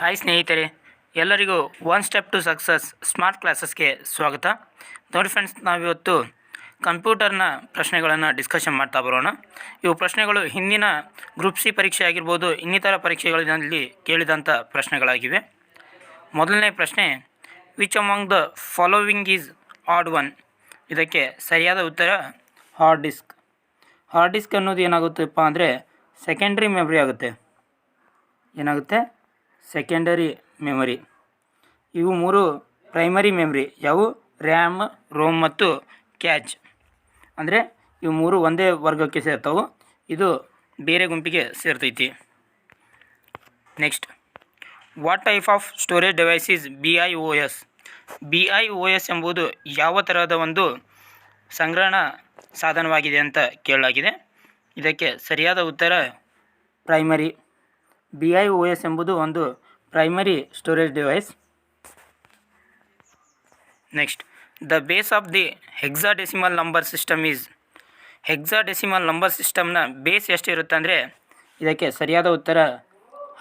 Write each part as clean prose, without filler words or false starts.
Hi ಸ್ನೇಹಿತರೆ, ಎಲ್ಲರಿಗೂ one step to success smart ಕ್ಲಾಸಸ್ಗೆ ಸ್ವಾಗತ. ನೋಡಿ ಫ್ರೆಂಡ್ಸ್, ನಾವಿವತ್ತು ಕಂಪ್ಯೂಟರ್ನ ಪ್ರಶ್ನೆಗಳನ್ನು ಡಿಸ್ಕಷನ್ ಮಾಡ್ತಾ ಬರೋಣ. ಇವು ಪ್ರಶ್ನೆಗಳು ಹಿಂದಿನ ಗ್ರೂಪ್ ಸಿ ಪರೀಕ್ಷೆ ಆಗಿರ್ಬೋದು, ಇನ್ನಿತರ ಪರೀಕ್ಷೆಗಳಲ್ಲಿ ಕೇಳಿದಂಥ ಪ್ರಶ್ನೆಗಳಾಗಿವೆ. ಮೊದಲನೇ ಪ್ರಶ್ನೆ, which among the following is add one? ಇದಕ್ಕೆ ಸರಿಯಾದ ಉತ್ತರ ಹಾರ್ಡ್ ಡಿಸ್ಕ್. ಹಾರ್ಡ್ ಡಿಸ್ಕ್ ಅನ್ನೋದು ಏನಾಗುತ್ತಪ್ಪ ಅಂದರೆ ಸೆಕೆಂಡ್ರಿ ಮೆಮರಿ ಆಗುತ್ತೆ. ಏನಾಗುತ್ತೆ? Secondary memory. ಇವು ಮೂರು ಪ್ರೈಮರಿ ಮೆಮರಿ. ಯಾವುವು? ರ್ಯಾಮ್, ರೋಮ್ ಮತ್ತು ಕ್ಯಾಚ್. ಅಂದರೆ ಇವು ಮೂರು ಒಂದೇ ವರ್ಗಕ್ಕೆ ಸೇರ್ತಾವೆ, ಇದು ಬೇರೆ ಗುಂಪಿಗೆ ಸೇರ್ತೈತಿ. Next, what type of storage device is BIOS? BIOS ಎಂಬುದು ಯಾವ ಥರದ ಒಂದು ಸಂಗ್ರಹಣಾ ಸಾಧನವಾಗಿದೆ ಅಂತ ಕೇಳಲಾಗಿದೆ. ಇದಕ್ಕೆ ಸರಿಯಾದ ಉತ್ತರ ಪ್ರೈಮರಿ. BIOS ಎಂಬುದು ಒಂದು primary storage device. Next, the base of the hexadecimal number system is? Hexadecimal number ಸಿಸ್ಟಮ್ನ ಬೇಸ್ ಎಷ್ಟು ಇರುತ್ತೆ ಅಂದರೆ ಇದಕ್ಕೆ ಸರಿಯಾದ ಉತ್ತರ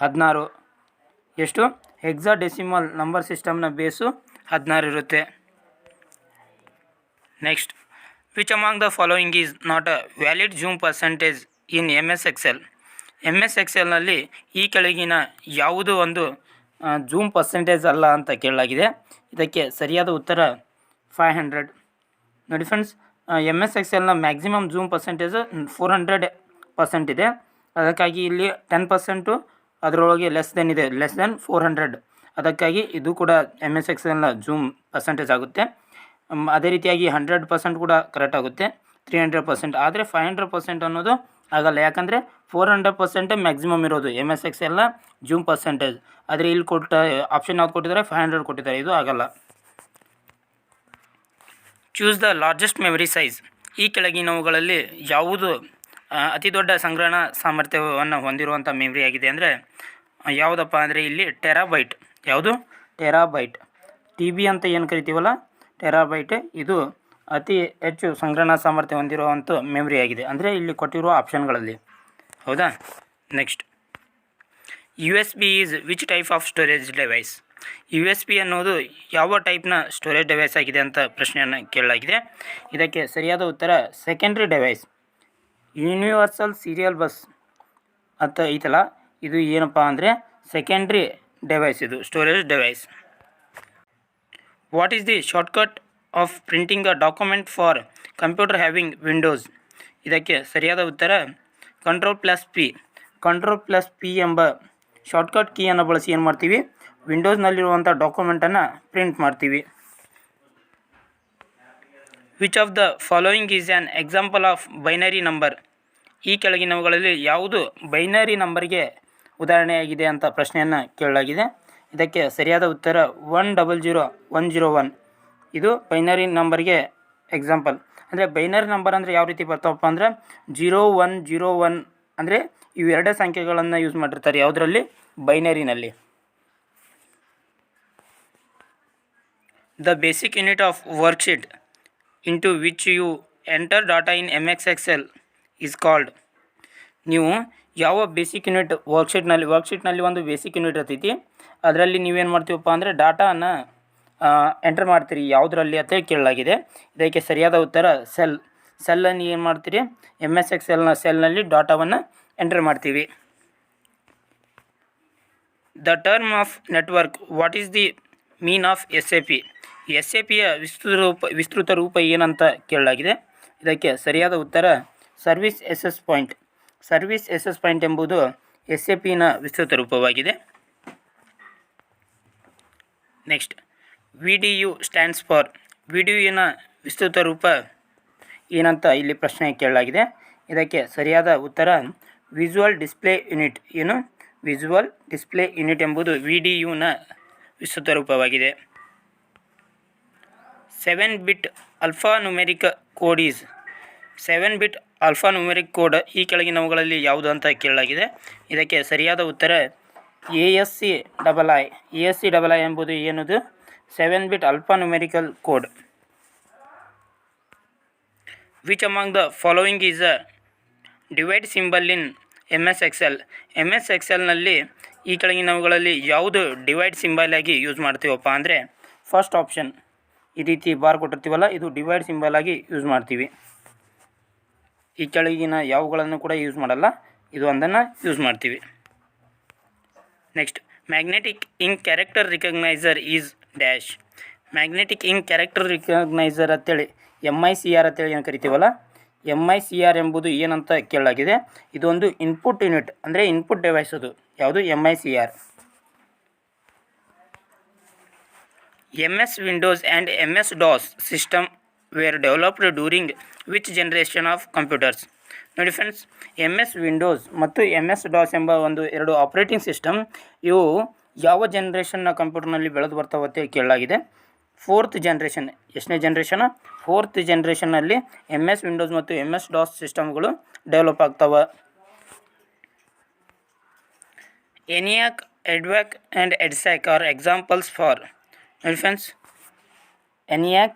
16. ಎಷ್ಟು? ಹೆಕ್ಸಾಡೆಸಿಮಲ್ ನಂಬರ್ ಸಿಸ್ಟಮ್ನ ಬೇಸು 16 ಇರುತ್ತೆ. Next, which among the following is not a valid zoom percentage in MS Excel? MS Excelನಲ್ಲಿ ಈ ಕೆಳಗಿನ ಯಾವುದೋ ಒಂದು ಜೂಮ್ ಪರ್ಸೆಂಟೇಜ್ ಅಲ್ಲ ಅಂತ ಕೇಳಲಾಗಿದೆ. ಇದಕ್ಕೆ ಸರಿಯಾದ ಉತ್ತರ 500. ನೋಡಿ ಫ್ರೆಂಡ್ಸ್, MS Excelನ ಮ್ಯಾಕ್ಸಿಮಮ್ ಜೂಮ್ ಪರ್ಸೆಂಟೇಜು 400% ಇದೆ. ಅದಕ್ಕಾಗಿ ಇಲ್ಲಿ 10% ಅದರೊಳಗೆ ಲೆಸ್ ದೆನ್ ಇದೆ, ಲೆಸ್ ದೆನ್ 400. ಅದಕ್ಕಾಗಿ ಇದು ಕೂಡ MS Excelನ ಜೂಮ್ ಪರ್ಸೆಂಟೇಜ್ ಆಗುತ್ತೆ. ಅದೇ ರೀತಿಯಾಗಿ 100% ಕೂಡ ಕರೆಕ್ಟ್ ಆಗುತ್ತೆ, 300%. ಆದರೆ 500% ಅನ್ನೋದು ಆಗಲ್ಲ, ಯಾಕಂದರೆ 400% ಮ್ಯಾಕ್ಸಿಮಮ್ ಇರೋದು MS Excelನ ಜೂಮ್ ಪರ್ಸೆಂಟೇಜ್. ಆದರೆ ಇಲ್ಲಿ ಕೊಟ್ಟ ಆಪ್ಷನ್ ಯಾವ್ದು ಕೊಟ್ಟಿದ್ದಾರೆ? 500 ಕೊಟ್ಟಿದ್ದಾರೆ, ಇದು ಆಗಲ್ಲ. Choose the largest memory size. ಈ ಕೆಳಗಿನವುಗಳಲ್ಲಿ ಯಾವುದು ಅತಿ ದೊಡ್ಡ ಸಂಗ್ರಹಣಾ ಸಾಮರ್ಥ್ಯವನ್ನು ಹೊಂದಿರುವಂಥ ಮೆಮರಿ ಆಗಿದೆ ಅಂದರೆ ಯಾವುದಪ್ಪ ಅಂದರೆ ಇಲ್ಲಿ ಟೆರಾಬೈಟ್. ಯಾವುದು? ಟೆರಾಬೈಟ್. TB ಅಂತ ಏನು ಕರಿತೀವಲ್ಲ, ಟೆರಾಬೈಟ್, ಇದು ಅತಿ ಹೆಚ್ಚು ಸಂಗ್ರಹಣಾ ಸಾಮರ್ಥ್ಯ ಹೊಂದಿರುವಂಥ ಮೆಮರಿ ಆಗಿದೆ, ಅಂದರೆ ಇಲ್ಲಿ ಕೊಟ್ಟಿರುವ ಆಪ್ಷನ್ಗಳಲ್ಲಿ. ಹೌದಾ? Next, USB is which type of storage device? USB ಅನ್ನೋದು ಯಾವ ಟೈಪ್ನ ಸ್ಟೋರೇಜ್ ಡಿವೈಸ್ ಆಗಿದೆ ಅಂತ ಪ್ರಶ್ನೆಯನ್ನು ಕೇಳಲಾಗಿದೆ. ಇದಕ್ಕೆ ಸರಿಯಾದ ಉತ್ತರ secondary device. Universal serial bus ಅಂತ ಐತಲ್ಲ, ಇದು ಏನಪ್ಪ ಅಂದರೆ ಸೆಕೆಂಡ್ರಿ ಡಿವೈಸ್, ಇದು storage device. What is the shortcut of printing a document for computer having Windows? ಇದಕ್ಕೆ ಸರಿಯಾದ ಉತ್ತರ Ctrl+P. Ctrl+P ಎಂಬ ಶಾರ್ಟ್ಕಟ್ ಕೀಯನ್ನು ಬಳಸಿ ಏನು ಮಾಡ್ತೀವಿ? ವಿಂಡೋಸ್ನಲ್ಲಿರುವಂಥ ಡಾಕ್ಯುಮೆಂಟನ್ನು ಪ್ರಿಂಟ್ ಮಾಡ್ತೀವಿ. Which of the following is an example of binary number? ಈ ಕೆಳಗಿನವುಗಳಲ್ಲಿ ಯಾವುದು ಬೈನರಿ ನಂಬರ್ಗೆ ಉದಾಹರಣೆಯಾಗಿದೆ ಅಂತ ಪ್ರಶ್ನೆಯನ್ನು ಕೇಳಲಾಗಿದೆ. ಇದಕ್ಕೆ ಸರಿಯಾದ ಉತ್ತರ 100101. ಇದು ಬೈನರಿ ನಂಬರ್ಗೆ ಎಕ್ಸಾಂಪಲ್. ಅಂದರೆ ಬೈನರಿ ನಂಬರ್ ಅಂದರೆ ಯಾವ ರೀತಿ ಬರ್ತಾವಪ್ಪ ಅಂದರೆ 0101 ಅಂದರೆ ಇವೆರಡೇ ಸಂಖ್ಯೆಗಳನ್ನು ಯೂಸ್ ಮಾಡಿರ್ತಾರೆ. ಯಾವುದರಲ್ಲಿ? ಬೈನರಿನಲ್ಲಿ. The basic unit of worksheet into which you enter data in MS Excel is called? ನೀವು ಯಾವ ಬೇಸಿಕ್ ಯೂನಿಟ್ ವರ್ಕ್ಶೀಟ್ನಲ್ಲಿ ಒಂದು ಬೇಸಿಕ್ ಯೂನಿಟ್ ಇರ್ತೈತಿ, ಅದರಲ್ಲಿ ನೀವೇನು ಮಾಡ್ತೀವಪ್ಪ ಅಂದರೆ ಡಾಟಾನ ಎಂಟರ್ ಮಾಡ್ತೀರಿ. ಯಾವುದರಲ್ಲಿ ಅಂತ ಕೇಳಲಾಗಿದೆ. ಇದಕ್ಕೆ ಸರಿಯಾದ ಉತ್ತರ ಸೆಲ್ಲನ್ನು ಏನು ಮಾಡ್ತೀರಿ? MS Excelನ ಸೆಲ್ನಲ್ಲಿ ಡಾಟಾವನ್ನು ಎಂಟರ್ ಮಾಡ್ತೀವಿ. The term of network, what is the mean of SAP? SAPಯ ವಿಸ್ತೃತ ರೂಪ ಏನಂತ ಕೇಳಲಾಗಿದೆ. ಇದಕ್ಕೆ ಸರಿಯಾದ ಉತ್ತರ service access point. Service access point ಎಂಬುದು SAPನ ವಿಸ್ತೃತ ರೂಪವಾಗಿದೆ. Next, VDU stands for? VDUನ ವಿಸ್ತೃತ ರೂಪ ಏನಂತ ಇಲ್ಲಿ ಪ್ರಶ್ನೆ ಕೇಳಲಾಗಿದೆ. ಇದಕ್ಕೆ ಸರಿಯಾದ ಉತ್ತರ ವಿಜುವಲ್ ಡಿಸ್ಪ್ಲೇ ಯೂನಿಟ್. ಏನು? ವಿಜುವಲ್ ಡಿಸ್ಪ್ಲೇ ಯೂನಿಟ್ ಎಂಬುದು VDUನ ವಿಸ್ತೃತ ರೂಪವಾಗಿದೆ. 7-bit alphanumeric code is? 7-bit alphanumeric code ಈ ಕೆಳಗಿನವುಗಳಲ್ಲಿ ಯಾವುದು ಅಂತ ಕೇಳಲಾಗಿದೆ. ಇದಕ್ಕೆ ಸರಿಯಾದ ಉತ್ತರ ASCII. ASCII ಎಂಬುದು ಏನದು? 7-bit alphanumerical code. Which among the following is a divide symbol in M S Excel. M S ಎಕ್ಸೆಲ್ನಲ್ಲಿ ಈ ಕೆಳಗಿನವುಗಳಲ್ಲಿ ಯಾವುದು ಡಿವೈಡ್ ಸಿಂಬಲ್ ಆಗಿ ಯೂಸ್ ಮಾಡ್ತೀವಪ್ಪ ಅಂದರೆ ಫಸ್ಟ್ ಆಪ್ಷನ್, ಈ ರೀತಿ ಬಾರ್ ಕೊಟ್ಟಿರ್ತೀವಲ್ಲ ಇದು ಡಿವೈಡ್ ಸಿಂಬಲ್ ಆಗಿ ಯೂಸ್ ಮಾಡ್ತೀವಿ. ಈ ಕೆಳಗಿನ ಯಾವುಗಳನ್ನು ಕೂಡ ಯೂಸ್ ಮಾಡಲ್ಲ, ಇದು ಒಂದನ್ನು ಯೂಸ್ ಮಾಡ್ತೀವಿ. Next, magnetic ink character recogniser is dash. Magnetic ink character recogniser ಅಂತೇಳಿ MICR ಅಂತೇಳಿ ಏನು ಕರಿತೀವಲ್ಲ, MICR ಎಂಬುದು ಏನಂತ ಕೇಳಲಾಗಿದೆ. ಇದೊಂದು ಇನ್ಪುಟ್ ಯೂನಿಟ್ ಅಂದರೆ ಇನ್ಪುಟ್ ಡಿವೈಸ್. ಅದು ಯಾವುದು? MICR. MS Windows and MS DOS system were developed during which generation of computers? ನೋಡಿ ಫ್ರೆಂಡ್ಸ್, MS Windows ಮತ್ತು MS DOS ಎಂಬ ಎರಡು ಆಪ್ರೇಟಿಂಗ್ ಸಿಸ್ಟಮ್ ಇವು ಯಾವ ಜನ್ರೇಷನ್ನ ಕಂಪ್ಯೂಟರ್ನಲ್ಲಿ ಬೆಳೆದು ಬರ್ತಾವತ್ತೆ ಕೇಳಲಾಗಿದೆ. 4th generation. ಎಷ್ಟನೇ ಜನ್ರೇಷನ್? 4th ಜನ್ರೇಷನ್ನಲ್ಲಿ MS Windows ಮತ್ತು MS DOS ಸಿಸ್ಟಮ್ಗಳು ಡೆವಲಪ್ ಆಗ್ತಾವೆ. ENIAC, EDVAC and EDSAC are examples for. ನೋಡಿ friends, ENIAC,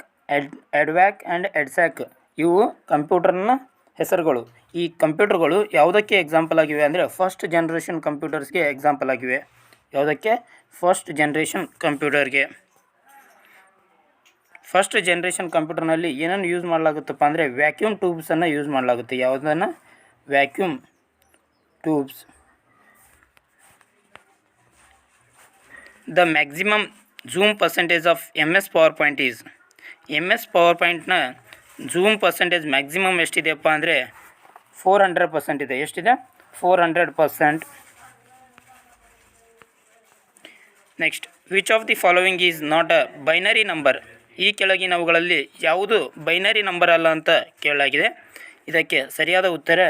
EDVAC and EDSAC ಇವು ಕಂಪ್ಯೂಟರ್ನ ಹೆಸರುಗಳು. ಈ ಕಂಪ್ಯೂಟರ್ಗಳು ಯಾವುದಕ್ಕೆ ಎಕ್ಸಾಂಪಲ್ ಆಗಿವೆ ಅಂದರೆ ಫಸ್ಟ್ ಜನ್ರೇಷನ್ ಕಂಪ್ಯೂಟರ್ಸ್ಗೆ ಎಕ್ಸಾಂಪಲ್ ಆಗಿವೆ. ಯಾವುದಕ್ಕೆ? ಫಸ್ಟ್ ಜನ್ರೇಷನ್ ಕಂಪ್ಯೂಟರ್ಗೆ. ಫಸ್ಟ್ ಜನ್ರೇಷನ್ ಕಂಪ್ಯೂಟರ್ನಲ್ಲಿ ಏನನ್ನು ಯೂಸ್ ಮಾಡಲಾಗುತ್ತಪ್ಪ ಅಂದರೆ ವ್ಯಾಕ್ಯೂಮ್ ಟ್ಯೂಬ್ಸನ್ನು ಯೂಸ್ ಮಾಡಲಾಗುತ್ತೆ. ಯಾವುದನ್ನು? Vacuum tubes. The maximum zoom percentage of MS PowerPoint is. MS PowerPointನ ಝೂಮ್ ಪರ್ಸೆಂಟೇಜ್ ಮ್ಯಾಕ್ಸಿಮಮ್ ಎಷ್ಟಿದೆಯಪ್ಪ ಅಂದರೆ 400% ಇದೆ. ಎಷ್ಟಿದೆ? 400%. Next, which of the following is not a binary number. ಈ ಕೆಳಗಿನವುಗಳಲ್ಲಿ ಯಾವುದು ಬೈನರಿ ನಂಬರ್ ಅಲ್ಲ ಅಂತ ಕೇಳಲಾಗಿದೆ. ಇದಕ್ಕೆ ಸರಿಯಾದ ಉತ್ತರ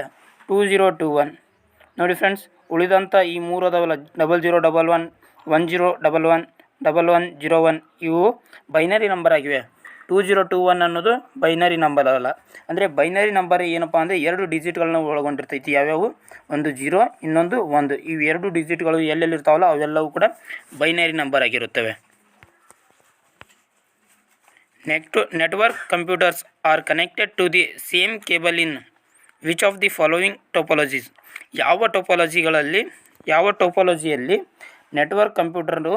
2021. ನೋಡಿ ಫ್ರೆಂಡ್ಸ್, ಉಳಿದಂಥ ಈ ಮೂರು ಅದಾವಲ್ಲ 0011, 1011, 1101 ಇವು ಬೈನರಿ ನಂಬರ್ ಆಗಿವೆ. 2021 ಅನ್ನೋದು ಬೈನರಿ ನಂಬರ್ ಅಲ್ಲ. ಅಂದರೆ ಬೈನರಿ ನಂಬರ್ ಏನಪ್ಪ ಅಂದರೆ 2 ಡಿಜಿಟ್ಗಳನ್ನ ಒಳಗೊಂಡಿರ್ತೈತಿ. ಯಾವ್ಯಾವು? ಒಂದು 0, ಇನ್ನೊಂದು 1. ಇವು 2 ಡಿಜಿಟ್ಗಳು ಎಲ್ಲೆಲ್ಲಿರ್ತಾವಲ್ಲ ಅವೆಲ್ಲವೂ ಕೂಡ ಬೈನರಿ ನಂಬರ್ ಆಗಿರುತ್ತವೆ. Network computers are connected to the same cable in which of the following topologies? ಯಾವ ಟೋಪಾಲಜಿಯಲ್ಲಿ ನೆಟ್ವರ್ಕ್ ಕಂಪ್ಯೂಟರು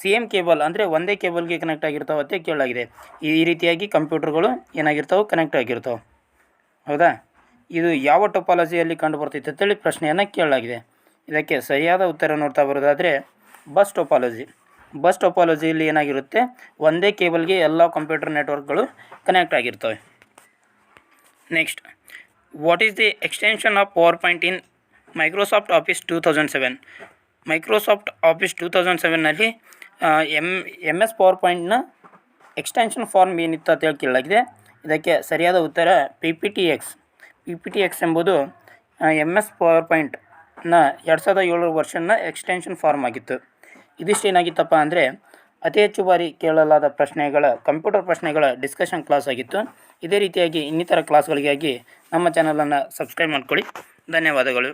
ಸೇಮ್ ಕೇಬಲ್ ಅಂದರೆ ಒಂದೇ ಕೇಬಲ್ಗೆ ಕನೆಕ್ಟ್ ಆಗಿರ್ತಾವೆ ಅಂತ ಕೇಳಲಾಗಿದೆ. ಈ ರೀತಿಯಾಗಿ ಕಂಪ್ಯೂಟರ್ಗಳು ಏನಾಗಿರ್ತಾವೆ? ಕನೆಕ್ಟ್ ಆಗಿರ್ತಾವೆ. ಹೌದಾ? ಇದು ಯಾವ ಟೋಪಾಲಜಿಯಲ್ಲಿ ಕಂಡು ಬರ್ತೈತೆ ಅಂತೇಳಿ ಪ್ರಶ್ನೆಯನ್ನು ಕೇಳಲಾಗಿದೆ. ಇದಕ್ಕೆ ಸರಿಯಾದ ಉತ್ತರ ನೋಡ್ತಾ ಬರೋದಾದರೆ ಬಸ್ ಟೋಪಾಲಜಿ. ಬಸ್ ಟೋಪಾಲಜಿಯಲ್ಲಿ ಏನಾಗಿರುತ್ತೆ? ಒಂದೇ ಕೇಬಲ್ಗೆ ಎಲ್ಲ ಕಂಪ್ಯೂಟರ್ ನೆಟ್ವರ್ಕ್ಗಳು ಕನೆಕ್ಟ್ ಆಗಿರ್ತವೆ. Next, what is the extension of PowerPoint in Microsoft Office 2007? Microsoft Office 2007ನಲ್ಲಿ MS PowerPointನ ಎಕ್ಸ್ಟೆನ್ಷನ್ ಫಾರ್ಮ್ ಏನಿತ್ತು ಅಂತ ಹೇಳಿ ಕೇಳಲಾಗಿದೆ. ಇದಕ್ಕೆ ಸರಿಯಾದ ಉತ್ತರ PPTX. PPTX ಎಂಬುದು MS PowerPointನ 2007 ವರ್ಷನ್ನ ಎಕ್ಸ್ಟೆನ್ಷನ್ ಫಾರ್ಮ್ ಆಗಿತ್ತು. ಇದಿಷ್ಟೇನಾಗಿತ್ತಪ್ಪ ಅಂದರೆ ಅತಿ ಹೆಚ್ಚು ಬಾರಿ ಕೇಳಲಾದ ಕಂಪ್ಯೂಟರ್ ಪ್ರಶ್ನೆಗಳ ಡಿಸ್ಕಷನ್ ಕ್ಲಾಸ್ ಆಗಿತ್ತು. ಇದೇ ರೀತಿಯಾಗಿ ಇನ್ನಿತರ ಕ್ಲಾಸ್ಗಳಿಗಾಗಿ ನಮ್ಮ ಚಾನಲನ್ನು ಸಬ್ಸ್ಕ್ರೈಬ್ ಮಾಡ್ಕೊಳ್ಳಿ. ಧನ್ಯವಾದಗಳು.